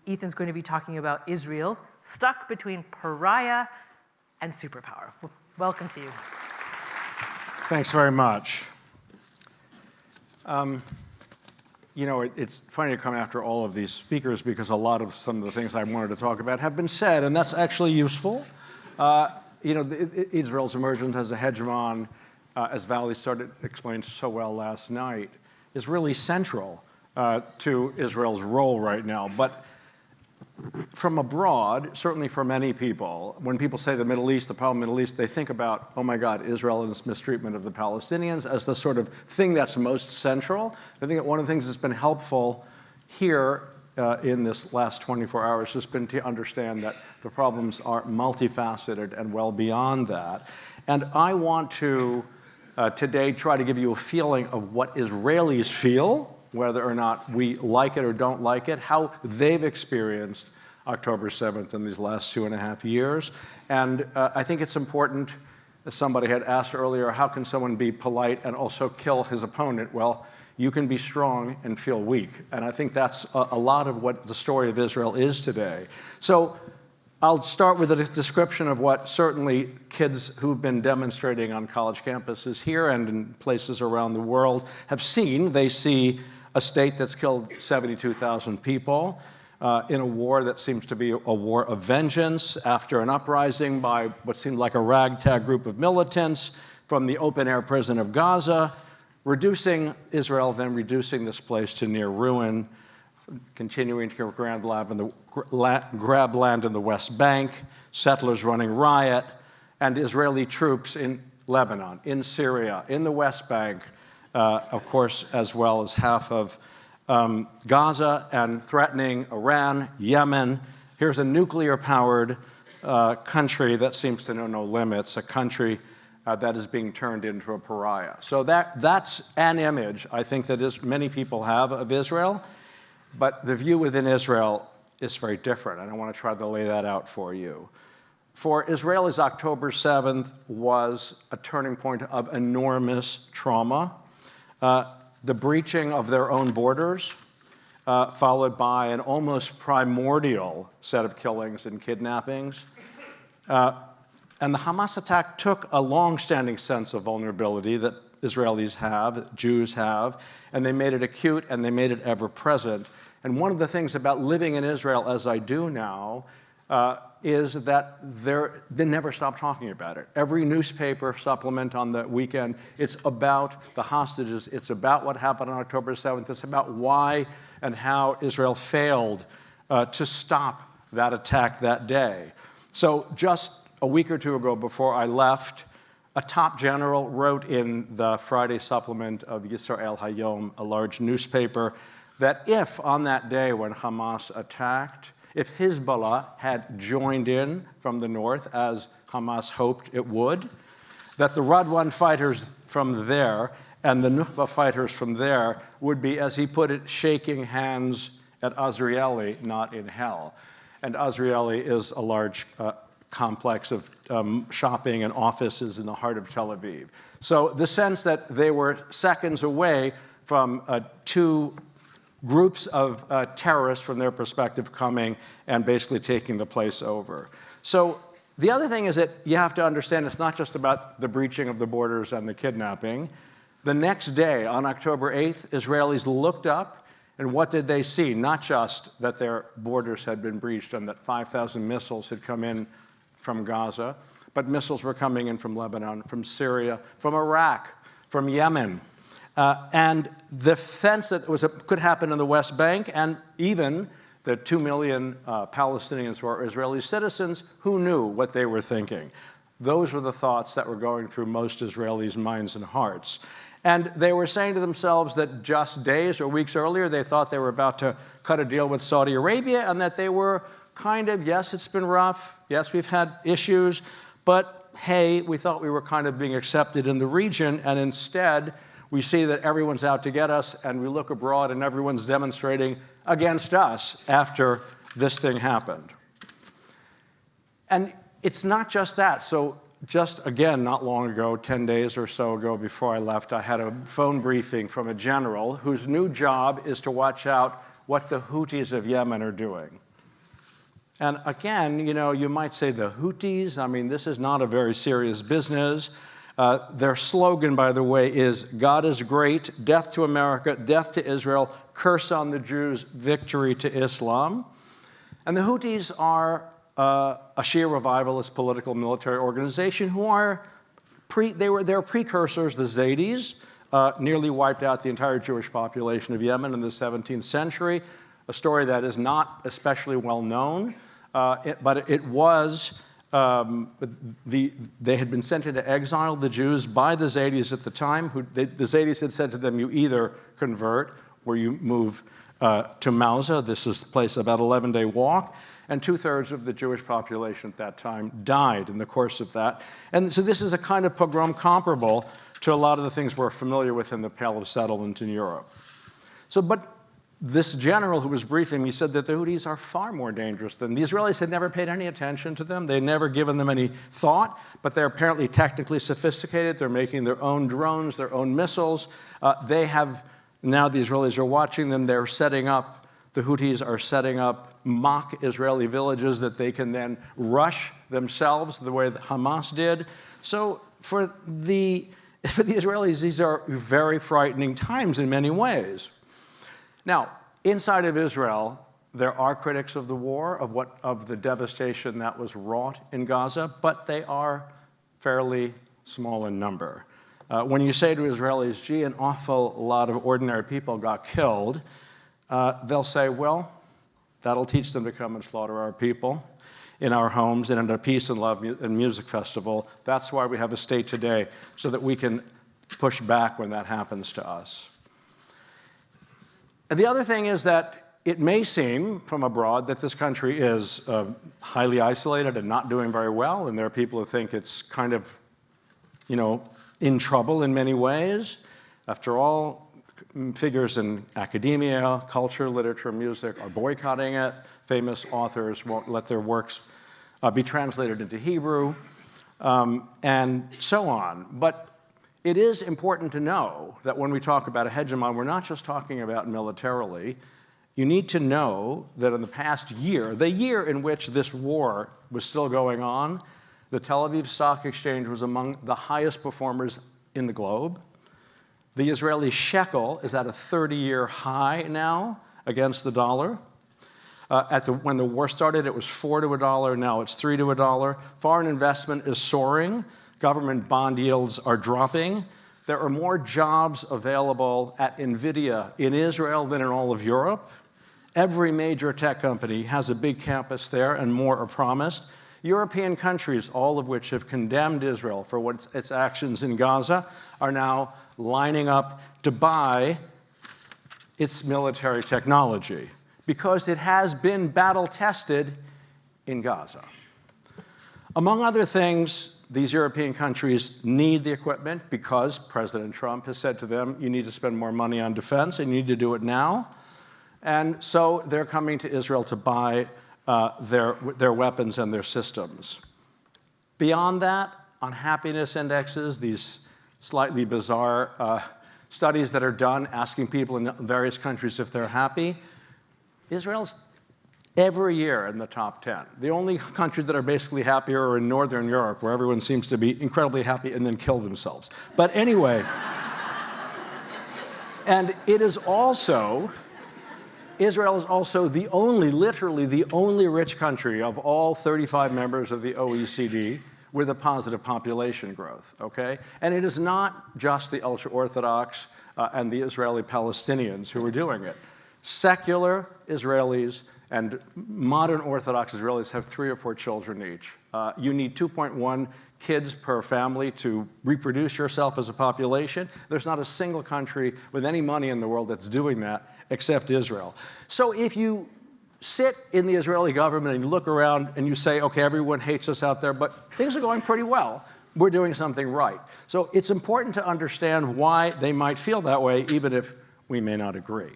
Ethan's going to be talking about Israel, stuck between Pariah and Superpower. Welcome to you. Thanks very much. It's funny to come after all of these speakers because a lot of some of the things I wanted to talk about have been said, and that's actually useful. Israel's emergence as a hegemon, as Valerie explained so well last night, is really central to Israel's role right now. But from abroad, certainly for many people, when people say the Middle East, the problem in the Middle East, they think about, oh my God, Israel and its mistreatment of the Palestinians as the sort of thing that's most central. I think that one of the things that's been helpful here in this last 24 hours has been to understand that the problems are multifaceted and well beyond that. And I want to today try to give you a feeling of what Israelis feel, whether or not we like it or don't like it, how they've experienced October 7th in these last 2.5 years. And I think it's important, as somebody had asked earlier, how can someone be polite and also kill his opponent? Well, you can be strong and feel weak. And I think that's a lot of what the story of Israel is today. So I'll start with a description of what certainly kids who've been demonstrating on college campuses here and in places around the world have seen. They see a state that's killed 72,000 people in a war that seems to be a war of vengeance after an uprising by what seemed like a ragtag group of militants from the open-air prison of Gaza, reducing Israel, then reducing this place to near ruin, continuing to grab land in the West Bank, settlers running riot, and Israeli troops in Lebanon, in Syria, in the West Bank, of course, as well as half of Gaza, and threatening Iran, Yemen. Here's a nuclear-powered country that seems to know no limits, a country that is being turned into a pariah. So that's an image, I think, that many people have of Israel, but the view within Israel is very different, and I want to try to lay that out for you. For Israelis, October 7th was a turning point of enormous trauma. The breaching of their own borders, followed by an almost primordial set of killings and kidnappings. And the Hamas attack took a long-standing sense of vulnerability that Israelis have, Jews have, and they made it acute and they made it ever-present. And one of the things about living in Israel, as I do now, is that they never stop talking about it. Every newspaper supplement on the weekend, it's about the hostages. It's about what happened on October 7th. It's about why and how Israel failed to stop that attack that day. So just a week or two ago, before I left, a top general wrote in the Friday supplement of Yisrael Hayom, a large newspaper, that if on that day when Hamas attacked, if Hezbollah had joined in from the north, as Hamas hoped it would, that the Radwan fighters from there and the Nukhba fighters from there would be, as he put it, shaking hands at Azrieli, not in hell. And Azrieli is a large complex of shopping and offices in the heart of Tel Aviv. So the sense that they were seconds away from two groups of terrorists from their perspective coming and basically taking the place over. So the other thing is that you have to understand it's not just about the breaching of the borders and the kidnapping. The next day, on October 8th, Israelis looked up, and what did they see? Not just that their borders had been breached and that 5,000 missiles had come in from Gaza, but missiles were coming in from Lebanon, from Syria, from Iraq, from Yemen. And the sense that it could happen in the West Bank, and even the 2 million Palestinians who are Israeli citizens, who knew what they were thinking? Those were the thoughts that were going through most Israelis' minds and hearts. And they were saying to themselves that just days or weeks earlier, they thought they were about to cut a deal with Saudi Arabia, and that they were kind of, yes, it's been rough, yes, we've had issues, but hey, we thought we were kind of being accepted in the region, and instead, we see that everyone's out to get us, and we look abroad and everyone's demonstrating against us after this thing happened. And it's not just that. So just, again, not long ago, 10 days or so ago before I left, I had a phone briefing from a general whose new job is to watch out what the Houthis of Yemen are doing. And again, you might say the Houthis, I mean, this is not a very serious business. Their slogan, by the way, is God is great, death to America, death to Israel, curse on the Jews, victory to Islam. And the Houthis are a Shia revivalist political military organization who are, they're precursors, the Zaydis, nearly wiped out the entire Jewish population of Yemen in the 17th century, a story that is not especially well known, but it was, they had been sent into exile, the Jews, by the Zaydis at the time. The Zaydis had said to them, you either convert or you move to Mausa. This is the place about 11-day walk. And 2/3 of the Jewish population at that time died in the course of that. And so this is a kind of pogrom comparable to a lot of the things we're familiar with in the Pale of Settlement in Europe. But this general who was briefing me said that the Houthis are far more dangerous than the Israelis. Had never paid any attention to them. They'd never given them any thought, but they're apparently technically sophisticated. They're making their own drones, their own missiles. They have, now the Israelis are watching them, the Houthis are setting up mock Israeli villages that they can then rush themselves the way that Hamas did. So for the Israelis, these are very frightening times in many ways. Now, inside of Israel, there are critics of the war, of the devastation that was wrought in Gaza, but they are fairly small in number. When you say to Israelis, gee, an awful lot of ordinary people got killed, they'll say, well, that'll teach them to come and slaughter our people in our homes and at a peace and love and music festival. That's why we have a state today, so that we can push back when that happens to us. And the other thing is that it may seem from abroad that this country is highly isolated and not doing very well, and there are people who think it's kind of, in trouble in many ways. After all, figures in academia, culture, literature, music are boycotting it. Famous authors won't let their works be translated into Hebrew, and so on. But it is important to know that when we talk about a hegemon, we're not just talking about militarily. You need to know that in the past year, the year in which this war was still going on, the Tel Aviv Stock Exchange was among the highest performers in the globe. The Israeli shekel is at a 30-year high now against the dollar. When the war started, it was 4 to $1. Now it's 3 to $1. Foreign investment is soaring. Government bond yields are dropping. There are more jobs available at NVIDIA in Israel than in all of Europe. Every major tech company has a big campus there, and more are promised. European countries, all of which have condemned Israel for its actions in Gaza, are now lining up to buy its military technology because it has been battle-tested in Gaza. Among other things, these European countries need the equipment because President Trump has said to them, you need to spend more money on defense and you need to do it now. And so they're coming to Israel to buy their weapons and their systems. Beyond that, on happiness indexes, these slightly bizarre studies that are done asking people in various countries if they're happy, Israel's every year in the top 10. The only countries that are basically happier are in Northern Europe, where everyone seems to be incredibly happy and then kill themselves. But anyway, and it is also, Israel is also literally the only rich country of all 35 members of the OECD with a positive population growth, okay? And it is not just the Ultra-Orthodox and the Israeli Palestinians who are doing it. Secular Israelis and modern Orthodox Israelis have 3 or 4 children each. You need 2.1 kids per family to reproduce yourself as a population. There's not a single country with any money in the world that's doing that except Israel. So if you sit in the Israeli government and you look around and you say, okay, everyone hates us out there, but things are going pretty well, we're doing something right. So it's important to understand why they might feel that way, even if we may not agree.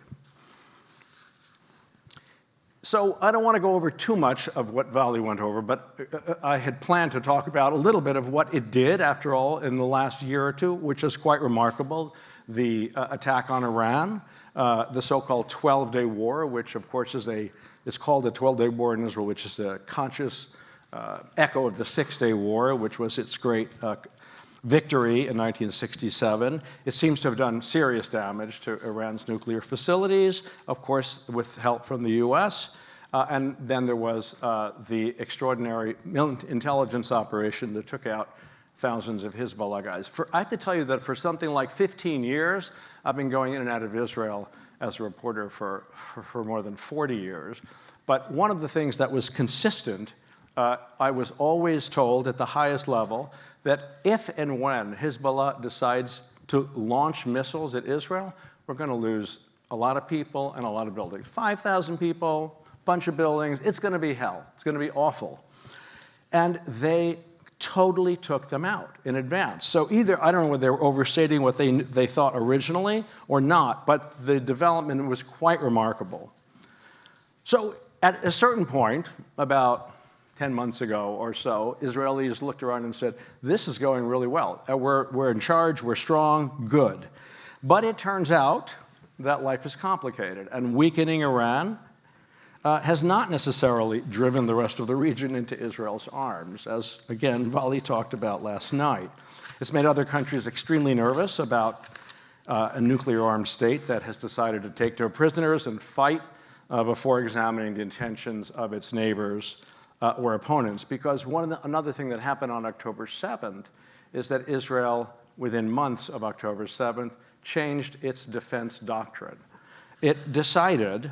So I don't want to go over too much of what Vali went over, but I had planned to talk about a little bit of what it did, after all, in the last year or two, which is quite remarkable. The attack on Iran, the so-called 12-day war, which, of course, is a It's called the 12-Day War in Israel, which is a conscious echo of the Six-Day War, which was its great victory in 1967. It seems to have done serious damage to Iran's nuclear facilities, of course, with help from the US. And then there was the extraordinary intelligence operation that took out thousands of Hezbollah guys. I have to tell you that for something like 15 years, I've been going in and out of Israel as a reporter for more than 40 years. But one of the things that was consistent, I was always told at the highest level that if and when Hezbollah decides to launch missiles at Israel, we're going to lose a lot of people and a lot of buildings. 5,000 people, bunch of buildings, it's going to be hell. It's going to be awful. And they totally took them out in advance. So either, I don't know whether they were overstating what they thought originally or not, but the development was quite remarkable. So at a certain point, about 10 months ago or so, Israelis looked around and said, this is going really well. We're in charge, we're strong, good. But it turns out that life is complicated, and weakening Iran has not necessarily driven the rest of the region into Israel's arms, as, again, Vali talked about last night. It's made other countries extremely nervous about a nuclear-armed state that has decided to take their prisoners and fight before examining the intentions of its neighbors or opponents. Because another thing that happened on October 7th is that Israel, within months of October 7th, changed its defense doctrine. It decided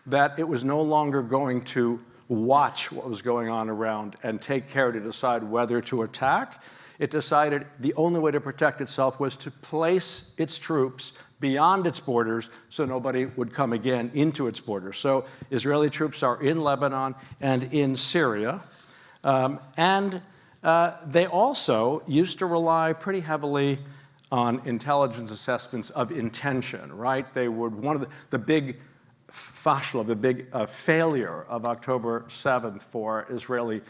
that it was no longer going to watch what was going on around and take care to decide whether to attack. It decided the only way to protect itself was to place its troops beyond its borders so nobody would come again into its borders. So Israeli troops are in Lebanon and in Syria. They also used to rely pretty heavily on intelligence assessments of intention, right? They would, one of the big fashla, the big failure of October 7th for Israeli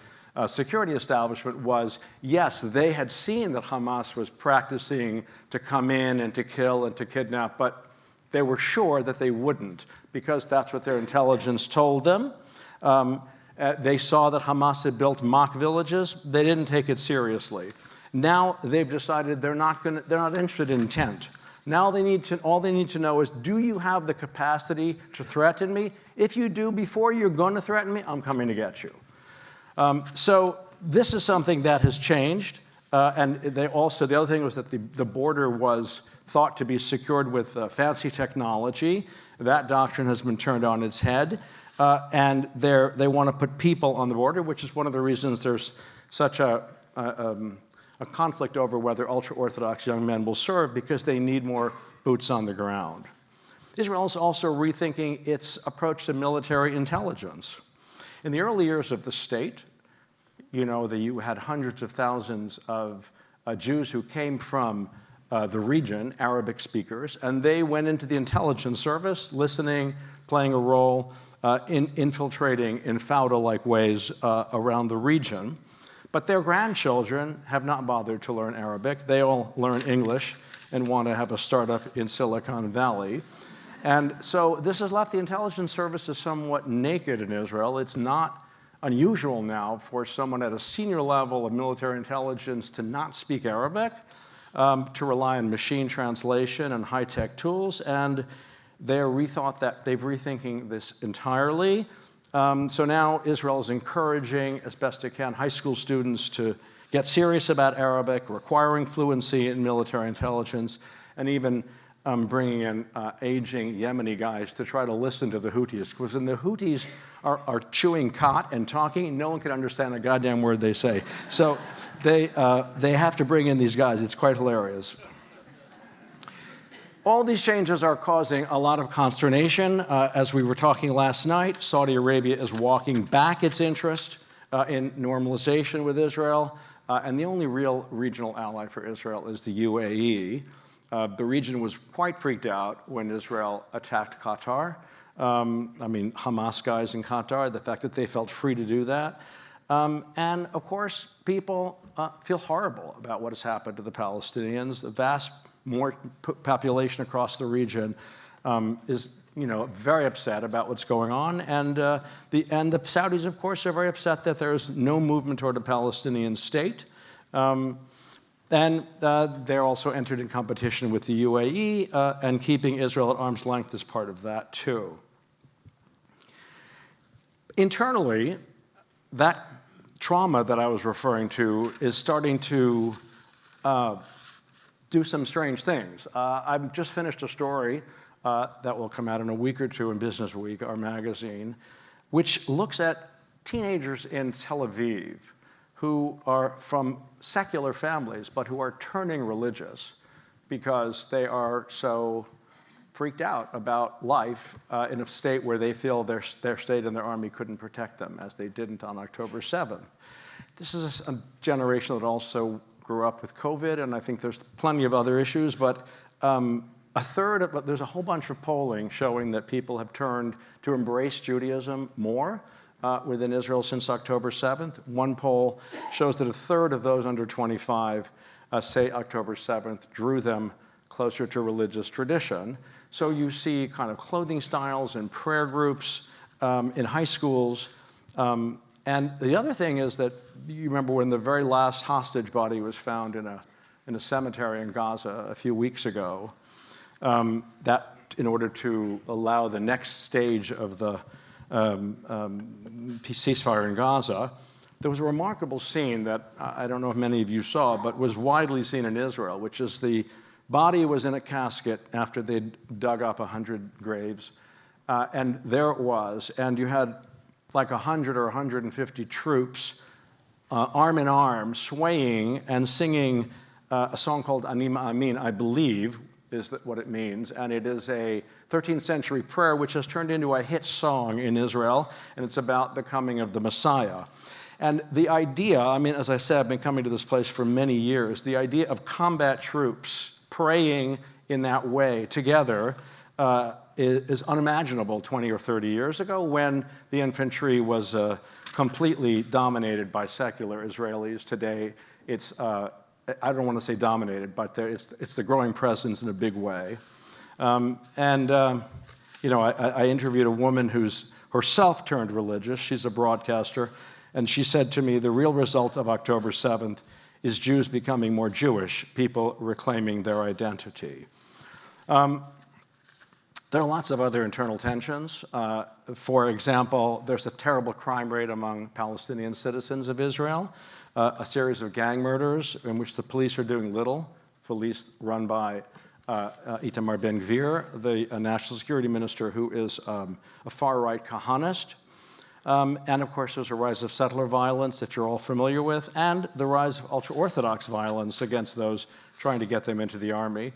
security establishment was, yes, they had seen that Hamas was practicing to come in and to kill and to kidnap, but they were sure that they wouldn't because that's what their intelligence told them. They saw that Hamas had built mock villages. They didn't take it seriously. Now they've decided they're not interested in intent. Now all they need to know is, do you have the capacity to threaten me? If you do, before you're going to threaten me, I'm coming to get you. So this is something that has changed. And the other thing was that the border was thought to be secured with fancy technology. That doctrine has been turned on its head. And they want to put people on the border, which is one of the reasons there's such a conflict over whether ultra-Orthodox young men will serve, because they need more boots on the ground. Israel is also rethinking its approach to military intelligence. In the early years of the state, you had hundreds of thousands of Jews who came from the region, Arabic speakers, and they went into the intelligence service, listening, playing a role, in infiltrating in Fauda-like ways around the region. But their grandchildren have not bothered to learn Arabic. They all learn English and want to have a startup in Silicon Valley. And so this has left the intelligence services somewhat naked in Israel. It's not unusual now for someone at a senior level of military intelligence to not speak Arabic, to rely on machine translation and high-tech tools. And they're rethinking this entirely. So now Israel is encouraging, as best it can, high school students to get serious about Arabic, requiring fluency in military intelligence, and even bringing in aging Yemeni guys to try to listen to the Houthis. Because when the Houthis are chewing cot and talking, no one can understand a goddamn word they say. So they have to bring in these guys. It's quite hilarious. All these changes are causing a lot of consternation. As we were talking last night, Saudi Arabia is walking back its interest in normalization with Israel, and the only real regional ally for Israel is the UAE. The region was quite freaked out when Israel attacked Qatar. Hamas guys in Qatar, the fact that they felt free to do that. And of course, people feel horrible about what has happened to the Palestinians. The vast more population across the region is very upset about what's going on, and the Saudis, of course, are very upset that there is no movement toward a Palestinian state. And they're also entered in competition with the UAE, and keeping Israel at arm's length is part of that, too. Internally, that trauma that I was referring to is starting to do some strange things. I've just finished a story that will come out in a week or two in Business Week, our magazine, which looks at teenagers in Tel Aviv who are from secular families, but who are turning religious because they are so freaked out about life in a state where they feel their state and their army couldn't protect them, as they didn't on October 7th. This is a generation that also grew up with COVID, and I think there's plenty of other issues, but there's a whole bunch of polling showing that people have turned to embrace Judaism more within Israel since October 7th. One poll shows that a third of those under 25 say October 7th drew them closer to religious tradition. So you see kind of clothing styles and prayer groups in high schools. And the other thing is that you remember when the very last hostage body was found in a cemetery in Gaza a few weeks ago, that in order to allow the next stage of the ceasefire in Gaza, there was a remarkable scene that I don't know if many of you saw, but was widely seen in Israel, which is the body was in a casket after they'd dug up 100 graves, and there it was, and you had like 100 or 150 troops, arm in arm, swaying and singing a song called Ani Ma'amin, I believe, is what it means, and it is a 13th century prayer which has turned into a hit song in Israel, and it's about the coming of the Messiah. And the idea, as I said, I've been coming to this place for many years, the idea of combat troops praying in that way together is unimaginable 20 or 30 years ago when the infantry was completely dominated by secular Israelis. Today, it's I don't want to say dominated, but it's the growing presence in a big way. I interviewed a woman who's herself turned religious. She's a broadcaster, and she said to me, the real result of October 7th is Jews becoming more Jewish, people reclaiming their identity. There are lots of other internal tensions. For example, there's a terrible crime rate among Palestinian citizens of Israel. A series of gang murders in which the police are doing little. Police run by Itamar Ben-Gvir, the national security minister, who is a far-right Kahanist. And of course, there's a rise of settler violence that you're all familiar with, and the rise of Ultra-Orthodox violence against those trying to get them into the army.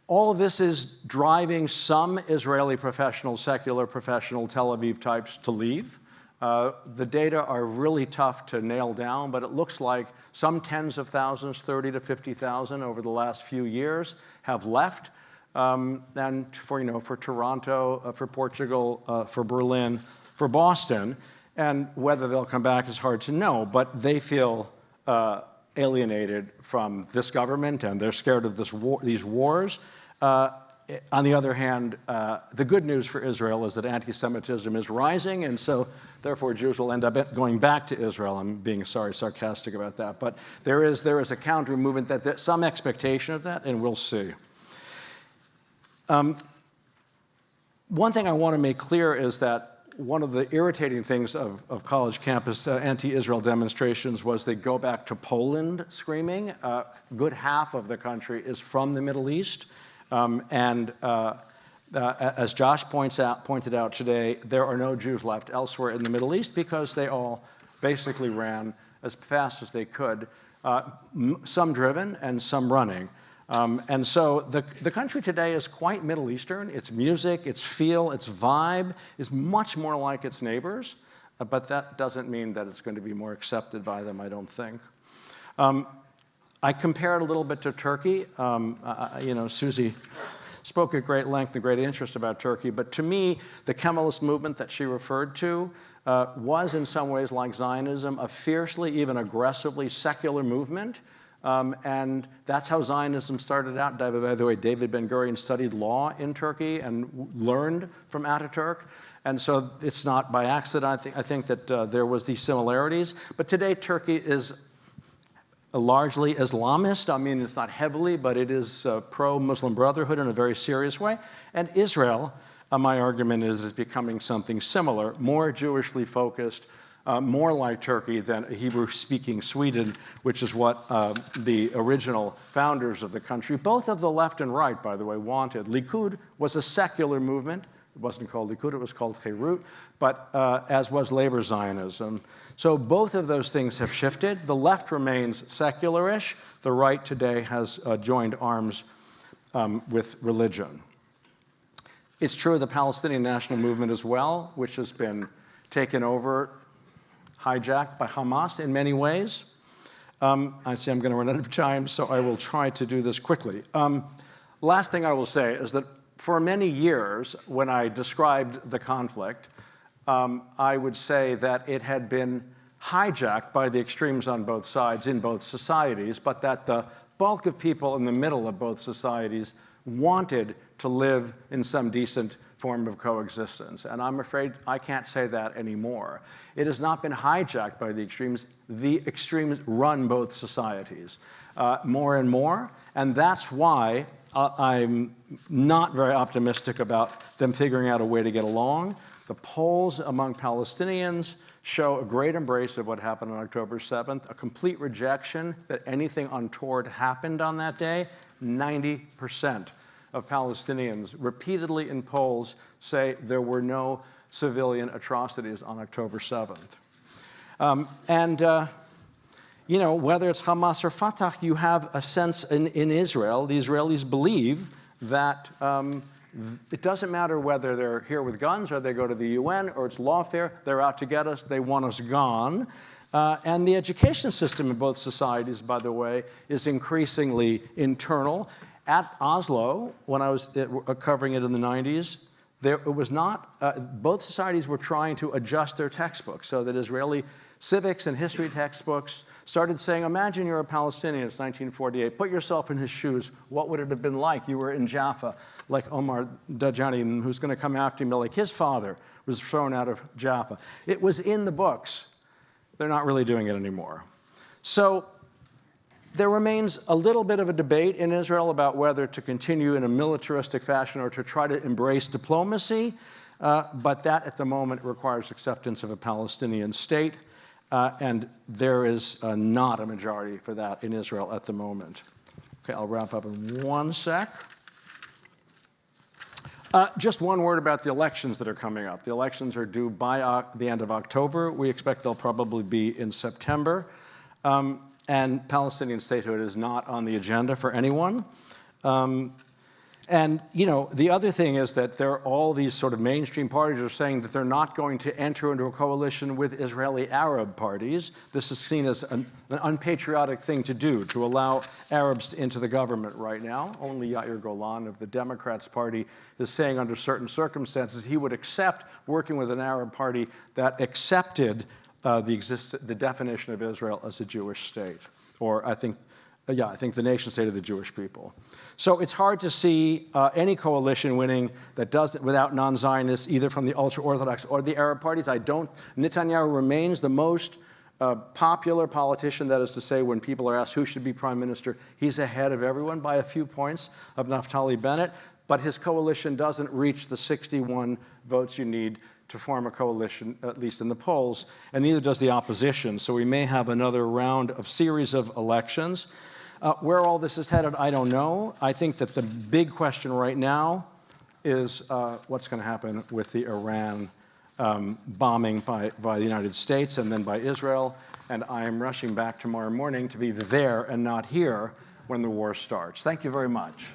All of this is driving some Israeli secular professional Tel Aviv types to leave. The data are really tough to nail down, but it looks like some tens of thousands, 30 to 50,000 over the last few years have left. And for Toronto, for Portugal, for Berlin, for Boston, and whether they'll come back is hard to know, but they feel alienated from this government, and they're scared of these wars. On the other hand, the good news for Israel is that anti-Semitism is rising, and so therefore Jews will end up going back to Israel. I'm being sarcastic about that, but there is a counter movement that there's some expectation of that, and we'll see. One thing I want to make clear is that one of the irritating things of college campus anti-Israel demonstrations was they go back to Poland screaming. A good half of the country is from the Middle East. As Josh pointed out today, there are no Jews left elsewhere in the Middle East because they all basically ran as fast as they could, some driven and some running. And so the country today is quite Middle Eastern. Its music, its feel, its vibe is much more like its neighbors, but that doesn't mean that it's going to be more accepted by them, I don't think. I compare it a little bit to Turkey. Susie spoke at great length and great interest about Turkey, but to me, the Kemalist movement that she referred to was in some ways like Zionism, a fiercely, even aggressively secular movement And that's how Zionism started out. By the way, David Ben-Gurion studied law in Turkey and learned from Ataturk. And so it's not by accident. I think that there was these similarities. But today, Turkey is largely Islamist. I mean, it's not heavily, but it is pro-Muslim Brotherhood in a very serious way. And Israel, my argument is becoming something similar, more Jewishly focused, more like Turkey than a Hebrew-speaking Sweden, which is what the original founders of the country, both of the left and right, by the way, wanted. Likud was a secular movement. It wasn't called Likud, it was called Cherut, but as was labor Zionism. So both of those things have shifted. The left remains secularish. The right today has joined arms with religion. It's true of the Palestinian national movement as well, which has been taken over, hijacked by Hamas in many ways. I see I'm going to run out of time, so I will try to do this quickly. Last thing I will say is that for many years, when I described the conflict, I would say that it had been hijacked by the extremes on both sides in both societies, but that the bulk of people in the middle of both societies wanted to live in some decent form of coexistence. And I'm afraid I can't say that anymore. It has not been hijacked by the extremes. The extremes run both societies more and more. And that's why I'm not very optimistic about them figuring out a way to get along. The polls among Palestinians show a great embrace of what happened on October 7th, a complete rejection that anything untoward happened on that day. 90% of Palestinians repeatedly in polls say there were no civilian atrocities on October 7th. You know, whether it's Hamas or Fatah, you have a sense in Israel, the Israelis believe that it doesn't matter whether they're here with guns or they go to the UN or it's lawfare, they're out to get us, they want us gone. And the education system in both societies, by the way, is increasingly internal. At Oslo, when I was covering it in the 90s, it was not, both societies were trying to adjust their textbooks so that Israeli civics and history textbooks started saying, imagine you're a Palestinian, it's 1948, put yourself in his shoes, what would it have been like? You were in Jaffa, like Omar Dajani, who's going to come after him, like his father was thrown out of Jaffa. It was in the books. They're not really doing it anymore. So there remains a little bit of a debate in Israel about whether to continue in a militaristic fashion or to try to embrace diplomacy, but that at the moment requires acceptance of a Palestinian state. And there is not a majority for that in Israel at the moment. Okay, I'll wrap up in one sec. Just one word about the elections that are coming up. The elections are due by the end of October. We expect they'll probably be in September. And Palestinian statehood is not on the agenda for anyone. And, you know, the other thing is that there are all these sort of mainstream parties are saying that they're not going to enter into a coalition with Israeli Arab parties. This is seen as an unpatriotic thing to do, to allow Arabs into the government right now. Only Yair Golan of the Democrats Party is saying under certain circumstances he would accept working with an Arab party that accepted the definition of Israel as a Jewish state. Or I think the nation state of the Jewish people. So it's hard to see any coalition winning that does it without non-Zionists, either from the Ultra-Orthodox or the Arab parties. Netanyahu remains the most popular politician, that is to say, when people are asked who should be prime minister, he's ahead of everyone by a few points of Naftali Bennett, but his coalition doesn't reach the 61 votes you need to form a coalition, at least in the polls, and neither does the opposition. So we may have another round of series of elections. Where all this is headed, I don't know. I think that the big question right now is what's going to happen with the Iran bombing by the United States and then by Israel. And I am rushing back tomorrow morning to be there and not here when the war starts. Thank you very much.